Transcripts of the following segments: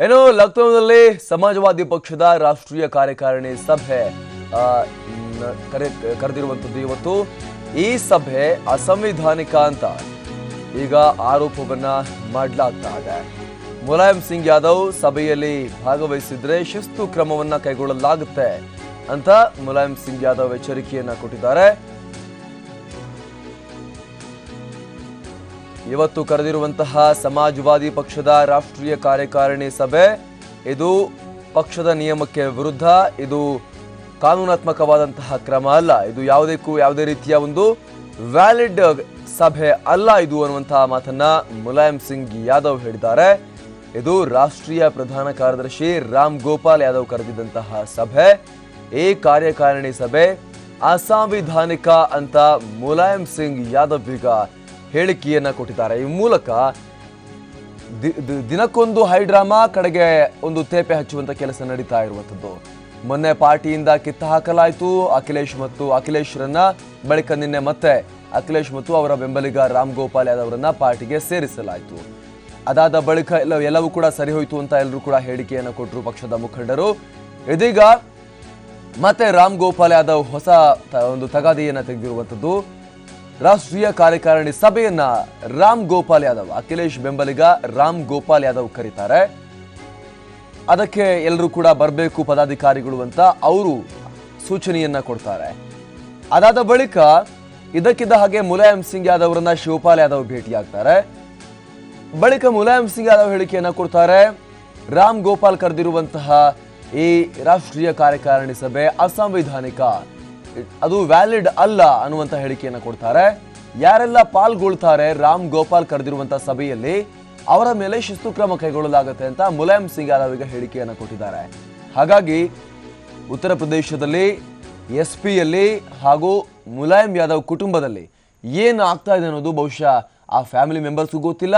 ಏನು ಲಕ್ನೋದಲ್ಲಿ ಸಮಾಜವಾದಿ ಪಕ್ಷದ ರಾಷ್ಟ್ರೀಯ ಕಾರ್ಯಕಾರಿಣಿ ಸಭೆ ಕರೆದಿರುವಂತದ್ದು ಇವತ್ತು. ಈ ಸಭೆ ಅಸಂವಿಧಾನಿಕ ಅಂತ ಈಗ ಆರೋಪವನ್ನ ಮಾಡಲಾಗ್ತಾ ಇದೆ. ಮುಲಾಯಂ ಸಿಂಗ್ ಯಾದವ್ ಸಭೆಯಲ್ಲಿ ಭಾಗವಹಿಸಿದ್ರೆ ಶಿಸ್ತು ಕ್ರಮವನ್ನ ಕೈಗೊಳ್ಳಲಾಗುತ್ತೆ ಅಂತ ಮುಲಾಯಂ ಸಿಂಗ್ ಯಾದವ್ ಎಚ್ಚರಿಕೆಯನ್ನ ಕೊಟ್ಟಿದ್ದಾರೆ. ಇವತ್ತು ಕರೆದಿರುವಂತಹ ಸಮಾಜವಾದಿ ಪಕ್ಷದ ರಾಷ್ಟ್ರೀಯ ಕಾರ್ಯಕಾರಿಣಿ ಸಭೆ ಇದು ಪಕ್ಷದ ನಿಯಮಕ್ಕೆ ವಿರುದ್ಧ, ಇದು ಕಾನೂನಾತ್ಮಕವಾದಂತಹ ಕ್ರಮ ಅಲ್ಲ, ಇದು ಯಾವುದೇ ರೀತಿಯ ಒಂದು ವ್ಯಾಲಿಡ್ ಸಭೆ ಅಲ್ಲ ಇದು ಅನ್ನುವಂತಹ ಮಾತನ್ನ ಮುಲಾಯಂ ಸಿಂಗ್ ಯಾದವ್ ಹೇಳಿದ್ದಾರೆ. ಇದು ರಾಷ್ಟ್ರೀಯ ಪ್ರಧಾನ ಕಾರ್ಯದರ್ಶಿ ರಾಮ್ ಗೋಪಾಲ್ ಯಾದವ್ ಕರೆದಿದ್ದಂತಹ ಸಭೆ. ಈ ಕಾರ್ಯಕಾರಿಣಿ ಸಭೆ ಅಸಾಂವಿಧಾನಿಕ ಅಂತ ಮುಲಾಯಂ ಸಿಂಗ್ ಯಾದವ್ ಈಗ ಹೇಳಿಕೆಯನ್ನ ಕೊಟ್ಟಿದ್ದಾರೆ. ಈ ಮೂಲಕ ದಿನಕ್ಕೊಂದು ಹೈಡ್ರಾಮಾ ಕಡೆಗೆ ಒಂದು ತೇಪೆ ಹಚ್ಚುವಂತ ಕೆಲಸ ನಡೀತಾ ಇರುವಂತದ್ದು. ಮೊನ್ನೆ ಪಾರ್ಟಿಯಿಂದ ಕಿತ್ತ ಹಾಕಲಾಯಿತು ಅಖಿಲೇಶ್ರನ್ನ. ಬಳಿಕ ನಿನ್ನೆ ಮತ್ತೆ ಅಖಿಲೇಶ್ ಮತ್ತು ಅವರ ಬೆಂಬಲಿಗ ರಾಮ್ ಗೋಪಾಲ್ ಯಾದವ್ ಅವರನ್ನ ಪಾರ್ಟಿಗೆ ಸೇರಿಸಲಾಯಿತು. ಅದಾದ ಬಳಿಕ ಎಲ್ಲವೂ ಕೂಡ ಸರಿ ಹೋಯಿತು ಅಂತ ಎಲ್ಲರೂ ಕೂಡ ಹೇಳಿಕೆಯನ್ನು ಕೊಟ್ಟರು ಪಕ್ಷದ ಮುಖಂಡರು. ಇದೀಗ ಮತ್ತೆ ರಾಮ್ ಗೋಪಾಲ್ ಯಾದವ್ ಹೊಸ ಒಂದು ತಗಾದೆಯನ್ನ ತೆಗೆದಿರುವಂತದ್ದು. ರಾಷ್ಟ್ರೀಯ ಕಾರ್ಯಕಾರಿಣಿ ಸಭೆಯನ್ನ ರಾಮ್ ಗೋಪಾಲ್ ಯಾದವ್, ಅಖಿಲೇಶ್ ಬೆಂಬಲಿಗ ರಾಮ್ ಗೋಪಾಲ್ ಯಾದವ್ ಕರೀತಾರೆ. ಅದಕ್ಕೆ ಎಲ್ಲರೂ ಕೂಡ ಬರಬೇಕು ಪದಾಧಿಕಾರಿಗಳು ಅಂತ ಅವರು ಸೂಚನೆಯನ್ನ ಕೊಡ್ತಾರೆ. ಅದಾದ ಬಳಿಕ ಇದಕ್ಕಿದ್ದ ಹಾಗೆ ಮುಲಾಯಂ ಸಿಂಗ್ ಯಾದವ್ ಅವರನ್ನ ಶಿವಪಾಲ್ ಯಾದವ್ ಭೇಟಿಯಾಗ್ತಾರೆ. ಬಳಿಕ ಮುಲಾಯಂ ಸಿಂಗ್ ಯಾದವ್ ಹೇಳಿಕೆಯನ್ನ ಕೊಡ್ತಾರೆ. ರಾಮ್ ಗೋಪಾಲ್ ಕರೆದಿರುವಂತಹ ಈ ರಾಷ್ಟ್ರೀಯ ಕಾರ್ಯಕಾರಿಣಿ ಸಭೆ ಅಸಂವಿಧಾನಿಕ, ಅದು ವ್ಯಾಲಿಡ್ ಅಲ್ಲ ಅನ್ನುವಂತ ಹೇಳಿಕೆಯನ್ನು ಕೊಡ್ತಾರೆ. ಯಾರೆಲ್ಲ ಪಾಲ್ಗೊಳ್ತಾರೆ ರಾಮ್ ಗೋಪಾಲ್ ಕರೆದಿರುವಂತಹ ಸಭೆಯಲ್ಲಿ ಅವರ ಮೇಲೆ ಶಿಸ್ತು ಕ್ರಮ ಕೈಗೊಳ್ಳಲಾಗುತ್ತೆ ಅಂತ ಮುಲಾಯಂ ಸಿಂಗ್ ಯಾದವ್ ಈಗ ಹೇಳಿಕೆಯನ್ನು ಕೊಟ್ಟಿದ್ದಾರೆ. ಹಾಗಾಗಿ ಉತ್ತರ ಪ್ರದೇಶದಲ್ಲಿ ಎಸ್ಪಿಯಲ್ಲಿ ಹಾಗೂ ಮುಲಾಯಂ ಯಾದವ್ ಕುಟುಂಬದಲ್ಲಿ ಏನು ಆಗ್ತಾ ಇದೆ ಅನ್ನೋದು ಬಹುಶಃ ಆ ಫ್ಯಾಮಿಲಿ ಮೆಂಬರ್ಸ್ಗೂ ಗೊತ್ತಿಲ್ಲ,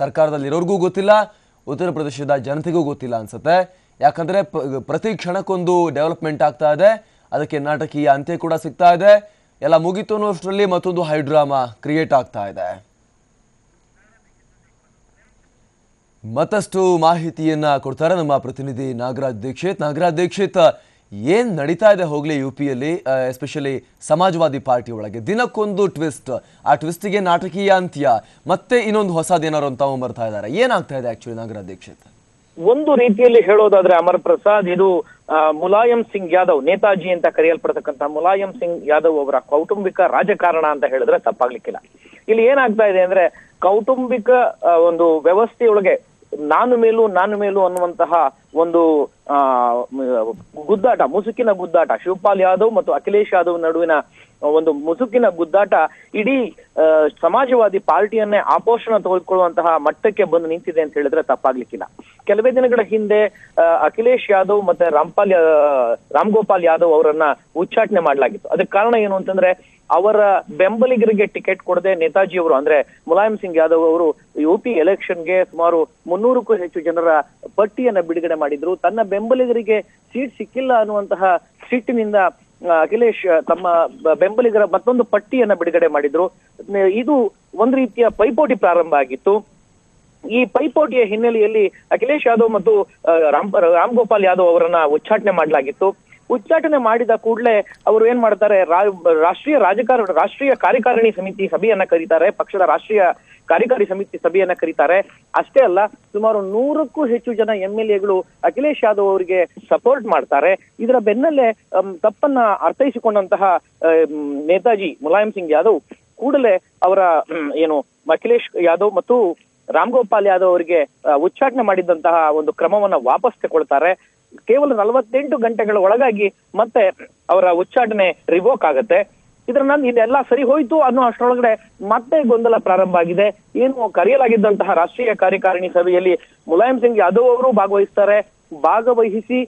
ಸರ್ಕಾರದಲ್ಲಿ ಇರೋರ್ಗೂ ಗೊತ್ತಿಲ್ಲ, ಉತ್ತರ ಪ್ರದೇಶದ ಜನತೆಗೂ ಗೊತ್ತಿಲ್ಲ ಅನ್ಸುತ್ತೆ. ಯಾಕಂದ್ರೆ ಪ್ರತಿ ಕ್ಷಣಕ್ಕೊಂದು ಡೆವಲಪ್ಮೆಂಟ್ ಆಗ್ತಾ ಇದೆ, ಅದಕ್ಕೆ ನಾಟಕೀಯ ಅಂತ್ಯ ಕೂಡ ಸಿಗ್ತಾ ಇದೆ. ಎಲ್ಲ ಮುಗಿತು ಅನ್ನೋಷ್ಟರಲ್ಲಿ ಮತ್ತೊಂದು ಹೈಡ್ರಾಮಾ ಕ್ರಿಯೇಟ್ ಆಗ್ತಾ ಇದೆ. ಮತ್ತಷ್ಟು ಮಾಹಿತಿಯನ್ನ ಕೊಡ್ತಾರೆ ನಮ್ಮ ಪ್ರತಿನಿಧಿ ನಾಗರಾಜ್ ದೀಕ್ಷಿತ್. ಏನ್ ನಡೀತಾ ಇದೆ ಹೋಗ್ಲಿ ಯುಪಿಯಲ್ಲಿ, ಎಸ್ಪೆಷಲಿ ಸಮಾಜವಾದಿ ಪಾರ್ಟಿ ಒಳಗೆ ದಿನಕ್ಕೊಂದು ಟ್ವಿಸ್ಟ್, ಆ ಟ್ವಿಸ್ಟ್ಗೆ ನಾಟಕೀಯ ಅಂತ್ಯ, ಮತ್ತೆ ಇನ್ನೊಂದು ಹೊಸದೇನಾರು ಅಂತ ಬರ್ತಾ ಇದ್ದಾರೆ. ಏನಾಗ್ತಾ ಇದೆ ಆಕ್ಚುಲಿ ನಾಗರಾಜ್ ದೀಕ್ಷಿತ್? ಒಂದು ರೀತಿಯಲ್ಲಿ ಹೇಳೋದಾದ್ರೆ ಅಮರ್ ಪ್ರಸಾದ್, ಇದು ಮುಲಾಯಂ ಸಿಂಗ್ ಯಾದವ್, ನೇತಾಜಿ ಅಂತ ಕರೆಯಲ್ಪಡ್ತಕ್ಕಂಥ ಮುಲಾಯಂ ಸಿಂಗ್ ಯಾದವ್ ಅವರ ಕೌಟುಂಬಿಕ ರಾಜಕಾರಣ ಅಂತ ಹೇಳಿದ್ರೆ ತಪ್ಪಾಗ್ಲಿಕ್ಕಿಲ್ಲ. ಇಲ್ಲಿ ಏನಾಗ್ತಾ ಇದೆ ಅಂದ್ರೆ ಕೌಟುಂಬಿಕ ಒಂದು ವ್ಯವಸ್ಥೆಯೊಳಗೆ ನಾನು ಮೇಲು ಅನ್ನುವಂತಹ ಒಂದು ಗುದ್ದಾಟ, ಮುಸುಕಿನ ಗುದ್ದಾಟ, ಶಿವಪಾಲ್ ಯಾದವ್ ಮತ್ತು ಅಖಿಲೇಶ್ ಯಾದವ್ ನಡುವಿನ ಒಂದು ಮುಸುಕಿನ ಗುದ್ದಾಟ ಇಡೀ ಸಮಾಜವಾದಿ ಪಾರ್ಟಿಯನ್ನೇ ಆಪೋಷಣ ತೆಗೆದುಕೊಳ್ಳುವಂತಹ ಮಟ್ಟಕ್ಕೆ ಬಂದು ನಿಂತಿದೆ ಅಂತ ಹೇಳಿದ್ರೆ ತಪ್ಪಾಗ್ಲಿಕ್ಕಿಲ್ಲ. ಕೆಲವೇ ದಿನಗಳ ಹಿಂದೆ ಅಖಿಲೇಶ್ ಯಾದವ್ ಮತ್ತೆ ರಾಮ್ ಗೋಪಾಲ್ ಯಾದವ್ ಅವರನ್ನ ಉಚ್ಚಾಟನೆ ಮಾಡಲಾಗಿತ್ತು. ಅದಕ್ಕೆ ಕಾರಣ ಏನು ಅಂತಂದ್ರೆ ಅವರ ಬೆಂಬಲಿಗರಿಗೆ ಟಿಕೆಟ್ ಕೊಡದೆ ನೇತಾಜಿ ಅವರು ಅಂದ್ರೆ ಮುಲಾಯಂ ಸಿಂಗ್ ಯಾದವ್ ಅವರು ಯುಪಿ ಎಲೆಕ್ಷನ್ಗೆ ಸುಮಾರು 300ಕ್ಕೂ ಹೆಚ್ಚು ಜನರ ಪಟ್ಟಿಯನ್ನ ಬಿಡುಗಡೆ ಮಾಡಿದ್ರು. ತನ್ನ ಬೆಂಬಲಿಗರಿಗೆ ಸೀಟ್ ಸಿಕ್ಕಿಲ್ಲ ಅನ್ನುವಂತಹ ಸಿಟ್ಟಿನಿಂದ ಅಖಿಲೇಶ್ ತಮ್ಮ ಬೆಂಬಲಿಗರ ಮತ್ತೊಂದು ಪಟ್ಟಿಯನ್ನ ಬಿಡುಗಡೆ ಮಾಡಿದ್ರು. ಇದು ಒಂದು ರೀತಿಯ ಪೈಪೋಟಿ ಪ್ರಾರಂಭ ಆಗಿತ್ತು. ಈ ಪೈಪೋಟಿಯ ಹಿನ್ನೆಲೆಯಲ್ಲಿ ಅಖಿಲೇಶ್ ಯಾದವ್ ಮತ್ತು ರಾಮ್ ಗೋಪಾಲ್ ಯಾದವ್ ಅವರನ್ನ ಉಚ್ಚಾಟನೆ ಮಾಡಲಾಗಿತ್ತು. ಉಚ್ಚಾಟನೆ ಮಾಡಿದ ಕೂಡಲೇ ಅವರು ಏನ್ ಮಾಡ್ತಾರೆ, ರಾಷ್ಟ್ರೀಯ ಕಾರ್ಯಕಾರಿಣಿ ಸಮಿತಿ ಸಭೆಯನ್ನ ಕರೀತಾರೆ, ಪಕ್ಷದ ರಾಷ್ಟ್ರೀಯ ಕಾರ್ಯಕಾರಿ ಸಮಿತಿ ಸಭೆಯನ್ನ ಕರೀತಾರೆ. ಅಷ್ಟೇ ಅಲ್ಲ, ಸುಮಾರು 100ಕ್ಕೂ ಹೆಚ್ಚು ಜನ MLAಗಳು ಅಖಿಲೇಶ್ ಯಾದವ್ ಅವರಿಗೆ ಸಪೋರ್ಟ್ ಮಾಡ್ತಾರೆ. ಇದರ ಬೆನ್ನಲ್ಲೇ ತಪ್ಪನ್ನ ಅರ್ಥೈಸಿಕೊಂಡಂತಹ ನೇತಾಜಿ ಮುಲಾಯಂ ಸಿಂಗ್ ಯಾದವ್ ಕೂಡಲೇ ಅವರ ಅಖಿಲೇಶ್ ಯಾದವ್ ಮತ್ತು ರಾಮ್ ಗೋಪಾಲ್ ಯಾದವ್ ಅವರಿಗೆ ಉಚ್ಚಾಟನೆ ಮಾಡಿದಂತಹ ಒಂದು ಕ್ರಮವನ್ನ ವಾಪಸ್ ತಗೊಳ್ತಾರೆ. ಕೇವಲ 48 ಗಂಟೆಗಳ ಒಳಗಾಗಿ ಮತ್ತೆ ಅವರ ಉಚ್ಚಾಟನೆ ರಿವೋಕ್ ಆಗತ್ತೆ. ಇದನ್ನ ಇದೆಲ್ಲ ಸರಿ ಹೋಯ್ತು ಅನ್ನೋ ಅಷ್ಟರೊಳಗಡೆ ಮತ್ತೆ ಗೊಂದಲ ಪ್ರಾರಂಭ ಆಗಿದೆ. ಏನು ಕರೆಯಲಾಗಿದ್ದಂತಹ ರಾಷ್ಟ್ರೀಯ ಕಾರ್ಯಕಾರಿಣಿ ಸಭೆಯಲ್ಲಿ ಮುಲಾಯಂ ಸಿಂಗ್ ಯಾದವ್ ಅವರು ಭಾಗವಹಿಸಿ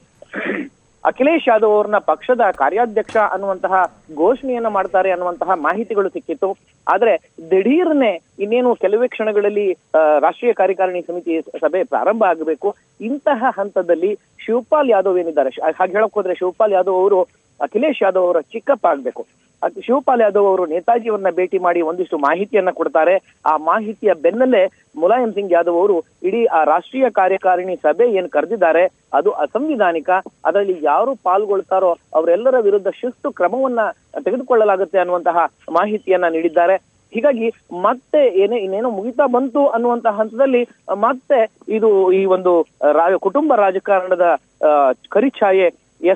ಅಖಿಲೇಶ್ ಯಾದವ್ ಅವ್ರನ್ನ ಪಕ್ಷದ ಕಾರ್ಯಾಧ್ಯಕ್ಷ ಅನ್ನುವಂತಹ ಘೋಷಣೆಯನ್ನ ಮಾಡ್ತಾರೆ ಅನ್ನುವಂತಹ ಮಾಹಿತಿಗಳು ಸಿಕ್ಕಿತ್ತು. ಆದ್ರೆ ದಿಢೀರ್ನೆ ಇನ್ನೇನು ಕೆಲವೇ ಕ್ಷಣಗಳಲ್ಲಿ ರಾಷ್ಟ್ರೀಯ ಕಾರ್ಯಕಾರಿಣಿ ಸಮಿತಿ ಸಭೆ ಪ್ರಾರಂಭ ಆಗಬೇಕು. ಇಂತಹ ಹಂತದಲ್ಲಿ ಶಿವಪಾಲ್ ಯಾದವ್ ಏನಿದ್ದಾರೆ, ಹಾಗೆ ಹೇಳಕ್ ಹೋದ್ರೆ ಶಿವಪಾಲ್ ಯಾದವ್ ಅವರು ಅಖಿಲೇಶ್ ಯಾದವ್ ಅವರ ಚಿಕ್ಕಪ್ಪ ಆಗ್ಬೇಕು. ಶಿವಪಾಲ್ ಯಾದವ್ ಅವರು ನೇತಾಜಿಯವರನ್ನ ಭೇಟಿ ಮಾಡಿ ಒಂದಿಷ್ಟು ಮಾಹಿತಿಯನ್ನ ಕೊಡ್ತಾರೆ. ಆ ಮಾಹಿತಿಯ ಬೆನ್ನಲ್ಲೇ ಮುಲಾಯಂ ಸಿಂಗ್ ಯಾದವ್ ಅವರು ಇಡೀ ಆ ರಾಷ್ಟ್ರೀಯ ಕಾರ್ಯಕಾರಿಣಿ ಸಭೆ ಏನ್ ಕರೆದಿದ್ದಾರೆ ಅದು ಅಸಂವಿಧಾನಿಕ, ಅದರಲ್ಲಿ ಯಾರು ಪಾಲ್ಗೊಳ್ತಾರೋ ಅವರೆಲ್ಲರ ವಿರುದ್ಧ ಶಿಸ್ತು ಕ್ರಮವನ್ನ ತೆಗೆದುಕೊಳ್ಳಲಾಗುತ್ತೆ ಅನ್ನುವಂತಹ ಮಾಹಿತಿಯನ್ನ ನೀಡಿದ್ದಾರೆ. ಹೀಗಾಗಿ ಮತ್ತೆ ಇನ್ನೇನೋ ಮುಗಿತಾ ಬಂತು ಅನ್ನುವಂತಹ ಹಂತದಲ್ಲಿ ಮತ್ತೆ ಇದು ಈ ಒಂದು ಕುಟುಂಬ ರಾಜಕಾರಣದ ಕರಿಛಾಯೆ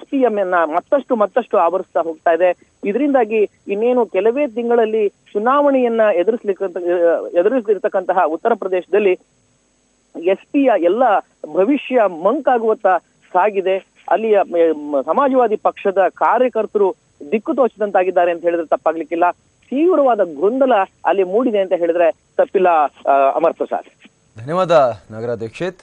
SPM ಮತ್ತಷ್ಟು ಆವರಿಸ್ತಾ ಹೋಗ್ತಾ ಇದೆ. ಇದರಿಂದಾಗಿ ಇನ್ನೇನು ಕೆಲವೇ ತಿಂಗಳಲ್ಲಿ ಚುನಾವಣೆಯನ್ನ ಎದುರಿಸಲಿರ್ತಕ್ಕಂತಹ ಉತ್ತರ ಪ್ರದೇಶದಲ್ಲಿ SP ಎಲ್ಲ ಭವಿಷ್ಯ ಮಂಕಾಗುವತ್ತ ಸಾಗಿದೆ. ಅಲ್ಲಿಯ ಸಮಾಜವಾದಿ ಪಕ್ಷದ ಕಾರ್ಯಕರ್ತರು ದಿಕ್ಕು ತೋಚದಂತಾಗಿದ್ದಾರೆ ಅಂತ ಹೇಳಿದ್ರೆ ತಪ್ಪಾಗ್ಲಿಕ್ಕಿಲ್ಲ. ತೀವ್ರವಾದ ಗೊಂದಲ ಅಲ್ಲಿ ಮೂಡಿದೆ ಅಂತ ಹೇಳಿದ್ರೆ ತಪ್ಪಿಲ್ಲ. ಅಮರ್ ಪ್ರಸಾದ್, ಧನ್ಯವಾದ ನಾಗರಾಜ್ ದೀಕ್ಷಿತ್.